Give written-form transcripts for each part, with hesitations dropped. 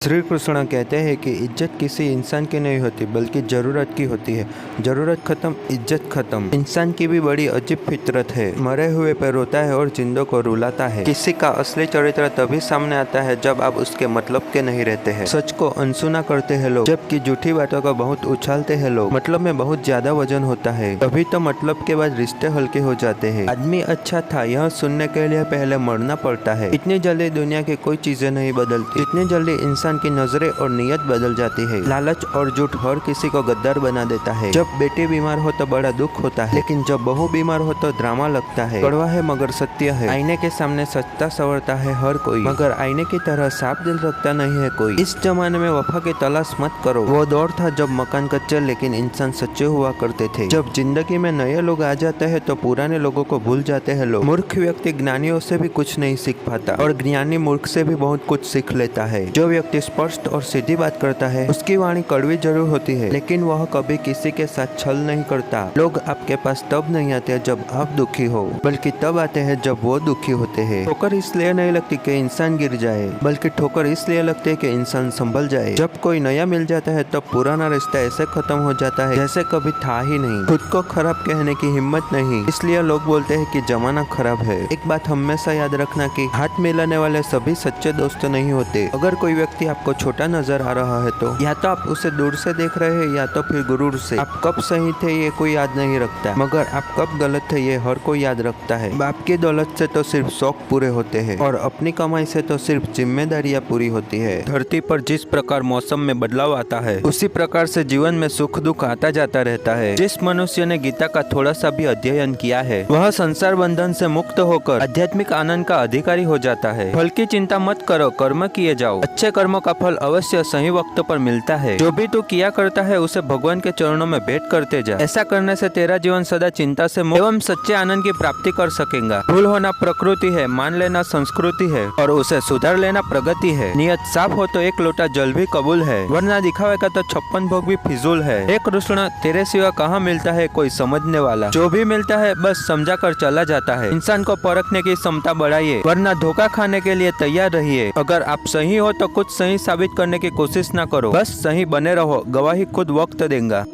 श्री कृष्ण कहते हैं कि इज्जत किसी इंसान की नहीं होती बल्कि ज़रूरत की होती है। ज़रूरत खत्म, इज्जत खत्म। इंसान की भी बड़ी अजीब फितरत है। मरे हुए पे रोता है और जिंदों को रुलाता है। किसी का असली चरित्र तभी सामने आता है जब आप उसके मतलब के नहीं रहते हैं। सच को अनसुना करते हैं लोग, जबकि झूठी बातों को बहुत उछालते हैं लोग। मतलब में बहुत ज्यादा वजन होता है, तभी तो मतलब के बाद रिश्ते हल्के हो जाते हैं। आदमी अच्छा था यह सुनने के लिए पहले मरना पड़ता है। इतनी जल्दी दुनिया की कोई चीजें नहीं बदलती, इतनी जल्दी इंसान की नजरें और नियत बदल जाती है। लालच और झूठ हर किसी को गद्दार बना देता है। जब बेटी बीमार हो तो बड़ा दुख होता है, लेकिन जब बहू बीमार हो तो ड्रामा लगता है। कड़वा है मगर सत्य है। आईने के सामने सच्चा संवरता है हर कोई, मगर आईने की तरह साफ दिल रखता नहीं है कोई। इस जमाने में वफा की तलाश मत करो। वो दौर था जब मकान कच्चे लेकिन इंसान सच्चे हुआ करते थे। जब जिंदगी में नए लोग आ जाते हैं तो पुराने लोगों को भूल जाते हैं लोग। मूर्ख व्यक्ति ज्ञानियों से भी कुछ नहीं सीख पाता, और ज्ञानी मूर्ख से भी बहुत कुछ सीख लेता है। जो व्यक्ति स्पष्ट और सीधी बात करता है उसकी वाणी कड़वी जरूर होती है, लेकिन वह कभी किसी के साथ छल नहीं करता। लोग आपके पास तब नहीं आते जब आप दुखी हो, बल्कि तब आते हैं जब वो दुखी होते हैं। ठोकर इसलिए नहीं लगती कि इंसान गिर जाए, बल्कि ठोकर इसलिए लगती है कि इंसान संभल जाए। जब कोई नया मिल जाता है तब पुराना रिश्ता ऐसे खत्म हो जाता है जैसे कभी था ही नहीं। खुद को खराब कहने की हिम्मत नहीं, इसलिए लोग बोलते हैं कि जमाना खराब है। एक बात हमेशा याद रखना कि हाथ मिलाने वाले सभी सच्चे दोस्त नहीं होते। अगर कोई व्यक्ति आपको छोटा नजर आ रहा है तो या तो आप उसे दूर से देख रहे हैं या तो फिर गुरूर से। आप कब सही थे ये कोई याद नहीं रखता, मगर आप कब गलत थे ये हर कोई याद रखता है। बाप की दौलत से तो सिर्फ शौक पूरे होते हैं, और अपनी कमाई से तो सिर्फ जिम्मेदारियां पूरी होती है। धरती पर जिस प्रकार मौसम में बदलाव आता है, उसी प्रकार से जीवन में सुख दुख आता जाता रहता है। जिस मनुष्य ने गीता का थोड़ा सा भी अध्ययन किया है वह संसार बंधन से मुक्त होकर आध्यात्मिक आनंद का अधिकारी हो जाता है। फल की चिंता मत करो, कर्म किए जाओ। अच्छे कर्मों का फल अवश्य सही वक्त पर मिलता है। जो भी तू किया करता है उसे भगवान के चरणों में भेंट करते जा। ऐसा करने से तेरा जीवन सदा चिंता से मुक्त एवं सच्चे आनंद की प्राप्ति कर सकेगा। भूल होना प्रकृति है, मान लेना संस्कृति है, और उसे सुधार लेना प्रगति है। नियत साफ हो तो एक लोटा जल भी कबूल है, वरना दिखावे का तो 56 भोग भी फिजूल है। हे कृष्ण, तेरे सिवा कहाँ मिलता है कोई समझने वाला। जो भी मिलता है बस समझा कर चला जाता है। इंसान को परखने की क्षमता बढ़ाइए, वरना धोखा खाने के लिए तैयार रहिए। अगर आप सही हो तो कुछ सही साबित करने की कोशिश न करो, बस सही बने रहो। गवाही खुद वक्त देगा।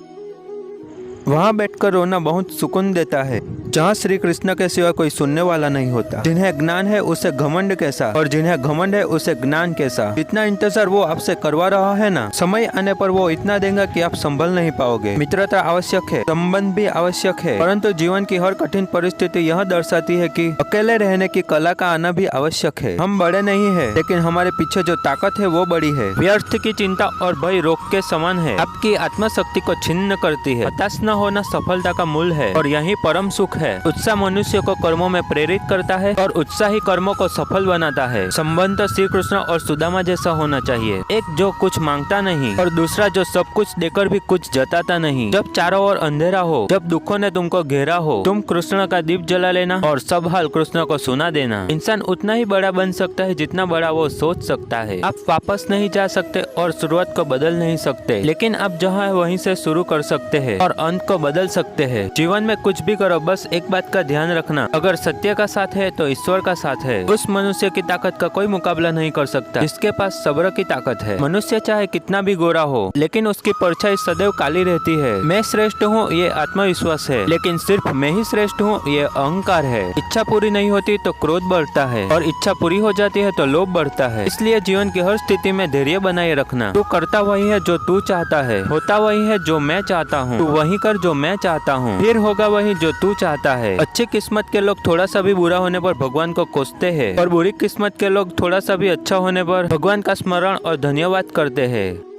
वहाँ बैठकर रोना बहुत सुकून देता है, जहाँ श्री कृष्ण के सिवा कोई सुनने वाला नहीं होता। जिन्हें ज्ञान है उसे घमंड कैसा, और जिन्हें घमंड है उसे ज्ञान कैसा। इतना इंतजार वो आपसे करवा रहा है ना, समय आने पर वो इतना देगा कि आप संभल नहीं पाओगे। मित्रता आवश्यक है, संबंध भी आवश्यक है, परंतु जीवन की हर कठिन परिस्थिति यह दर्शाती है कि अकेले रहने की कला का आना भी आवश्यक है। हम बड़े नहीं है, लेकिन हमारे पीछे जो ताकत है वो बड़ी है। व्यर्थ की चिंता और भय रोग के समान है, आपकी आत्मशक्ति को छिन्न करती है। हताश न होना सफलता का मूल है, और यही परम सुख है। उत्साह मनुष्य को कर्मों में प्रेरित करता है, और उत्साही कर्मों को सफल बनाता है। संबंध श्री कृष्ण और सुदामा जैसा होना चाहिए, एक जो कुछ मांगता नहीं और दूसरा जो सब कुछ देकर भी कुछ जताता नहीं। जब चारों ओर अंधेरा हो, जब दुखों ने तुमको घेरा हो, तुम कृष्ण का दीप जला लेना और सब हाल कृष्ण को सुना देना। इंसान उतना ही बड़ा बन सकता है जितना बड़ा वो सोच सकता है। आप वापस नहीं जा सकते और शुरुआत को बदल नहीं सकते, लेकिन आप जहाँ है वहीं से शुरू कर सकते हैं और अंत को बदल सकते हैं। जीवन में कुछ भी करो, बस एक बात का ध्यान रखना, अगर सत्य का साथ है तो ईश्वर का साथ है। उस मनुष्य की ताकत का कोई मुकाबला नहीं कर सकता जिसके पास सब्र की ताकत है। मनुष्य चाहे कितना भी गोरा हो, लेकिन उसकी परछाई सदैव काली रहती है। मैं श्रेष्ठ हूँ ये आत्मविश्वास है, लेकिन सिर्फ मैं ही श्रेष्ठ हूँ ये अहंकार है। इच्छा पूरी नहीं होती तो क्रोध बढ़ता है, और इच्छा पूरी हो जाती है तो लोभ बढ़ता है। इसलिए जीवन की हर स्थिति में धैर्य बनाए रखना। तू करता वही है जो तू चाहता है, होता वही है जो मैं चाहता हूँ। तू वही कर जो मैं चाहता हूँ, फिर होगा वही जो तू चाहता है। अच्छी किस्मत के लोग थोड़ा सा भी बुरा होने पर भगवान को कोसते हैं, और बुरी किस्मत के लोग थोड़ा सा भी अच्छा होने पर भगवान का स्मरण और धन्यवाद करते हैं।